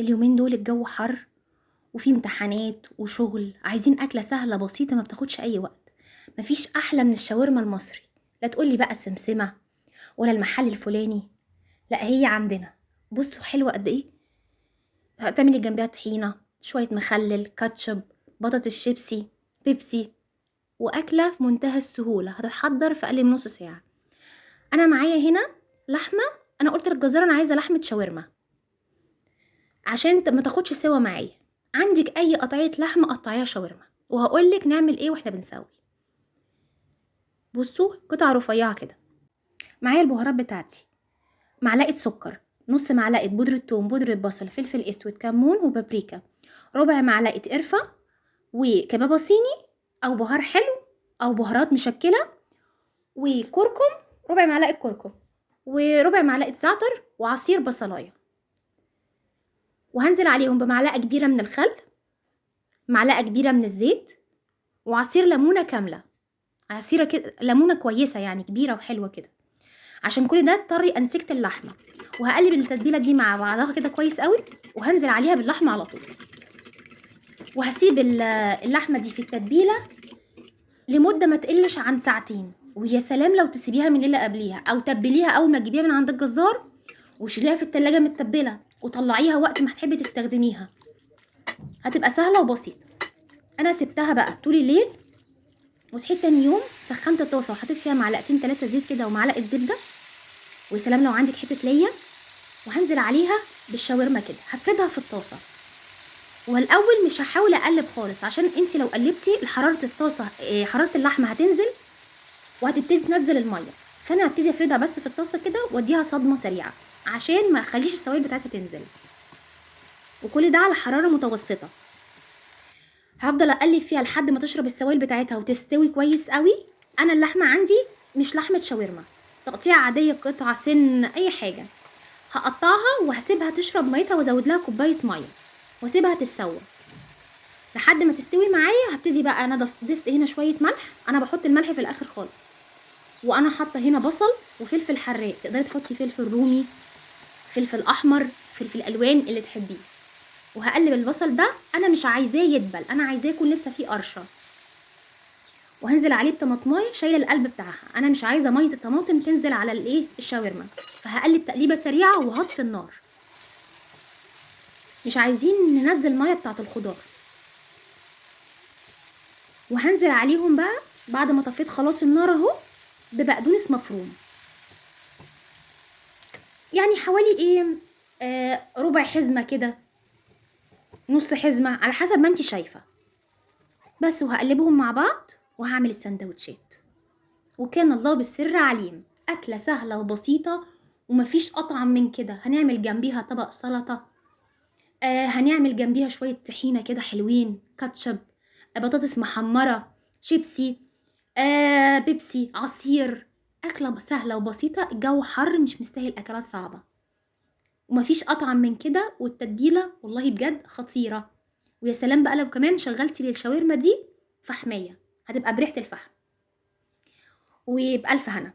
اليومين دول الجو حر وفي امتحانات وشغل، عايزين أكلة سهلة بسيطة ما بتاخدش أي وقت. مفيش أحلى من الشاورما المصري. لا تقولي بقى سمسمة ولا المحل الفلاني، لا هي عندنا. بصوا حلوة قد ايه. هتعملي جنبها طحينة، شوية مخلل، كاتشب، بطاطس شيبسي، بيبسي، وأكلة في منتهى السهولة هتتحضر في أقل من نص ساعة. أنا معايا هنا لحمة. أنا قلت للجزار أنا عايزة لحمة شاورما عشان ما تاخدش سوا معايا. عندك أي قطعية لحمة قطعيها شاورما، وهقولك نعمل ايه واحنا بنسوي. بصوا قطع رفيعة كده. معايا البهارات بتاعتي: معلقة سكر، نص معلقة بودرة ثوم، بودرة بصل، فلفل اسود، كمون وبابريكا، ربع معلقة قرفة، وكبابة صيني او بهار حلو او بهارات مشكلة، وكركم، ربع معلقة كركم، وربع معلقة زعتر، وعصير بصلاية. وهنزل عليهم بمعلقة كبيرة من الخل، معلقة كبيرة من الزيت، وعصير ليمونة كاملة. عصيرة كده ليمونة كويسة يعني كبيرة وحلوة كده، عشان كل ده طري انسجة اللحمة. وهقلب التتبيلة دي مع بعضها كده كويس قوي، وهنزل عليها باللحمة على طول. وهسيب اللحمة دي في التتبيلة لمدة ما تقلش عن ساعتين. ويا سلام لو تسيبيها من الليلة قبليها، او تبليها اول ما تجيبيها من عند الجزار وشيليها في التلاجة متبلة وطلعيها وقت ما تحبي تستخدميها. هتبقى سهلة وبسيطة. انا سبتها بقى طول الليل، وصحيت تاني يوم سخنت الطاسة وحطيت فيها معلقتين 3 زيت كده ومعلقة زبدة، ويا سلام لو عندك حتة ليا. وهنزل عليها بالشاورما كده، هفردها في الطاسة. والاول مش هحاول اقلب خالص، عشان انتي لو قلبتي حرارة الطاسة حرارة اللحمة هتنزل وهتبتدي تنزل المية. فانا هبتدي افردها بس في الطاسة كده واديها صدمة سريعة عشان ما اخليش السوائل بتاعتها تنزل. وكل ده على حرارة متوسطة. هفضل اقلب فيها لحد ما تشرب السوائل بتاعتها وتستوي كويس قوي. انا اللحمة عندي مش لحمة شاورما، تقطيع عادية، قطعة سن اي حاجة. هقطعها وهسيبها تشرب ميتها وازود لها كوباية مية واسيبها تتسوى لحد ما تستوي معايا. هبتدي بقى انا ضفت هنا شوية ملح، انا بحط الملح في الاخر خالص. وانا حاطه هنا بصل وفلفل حراق، تقدري تحطي فلفل رومي، فلفل احمر، فلفل الوان اللي تحبيه. وهقلب البصل ده، انا مش عايزاه يدبل، انا عايزاه يكون لسه فيه قرشه. وهنزل عليه بطماطمايه شايله القلب بتاعها، انا مش عايزه ميه الطماطم تنزل على الشاورما. فهقلب تقليبه سريعه وهطفي النار. مش عايزين ننزل ميه بتاعه الخضار. وهنزل عليهم بقى بعد ما طفيت خلاص النار اهو ببقدونس مفروم، يعني حوالي ربع حزمه كده، نص حزمه، على حسب ما انت شايفه. بس وهقلبهم مع بعض وهعمل السندوتشات. وكان الله بالسر عليم. اكله سهله وبسيطه ومفيش اطعم من كده. هنعمل جنبيها طبق سلطه، هنعمل جنبيها شويه طحينه كده حلوين، كاتشب، بطاطس محمره، شيبسي، بيبسي، عصير. اكله سهله وبسيطه. الجو حر مش مستاهل اكلات صعبه، ومفيش اطعم من كده. والتتبيله والله بجد خطيره. ويا سلام بقى لو كمان شغلتي للشاورما دي فحميه، هتبقى بريحه الفحم. وبألف هنا.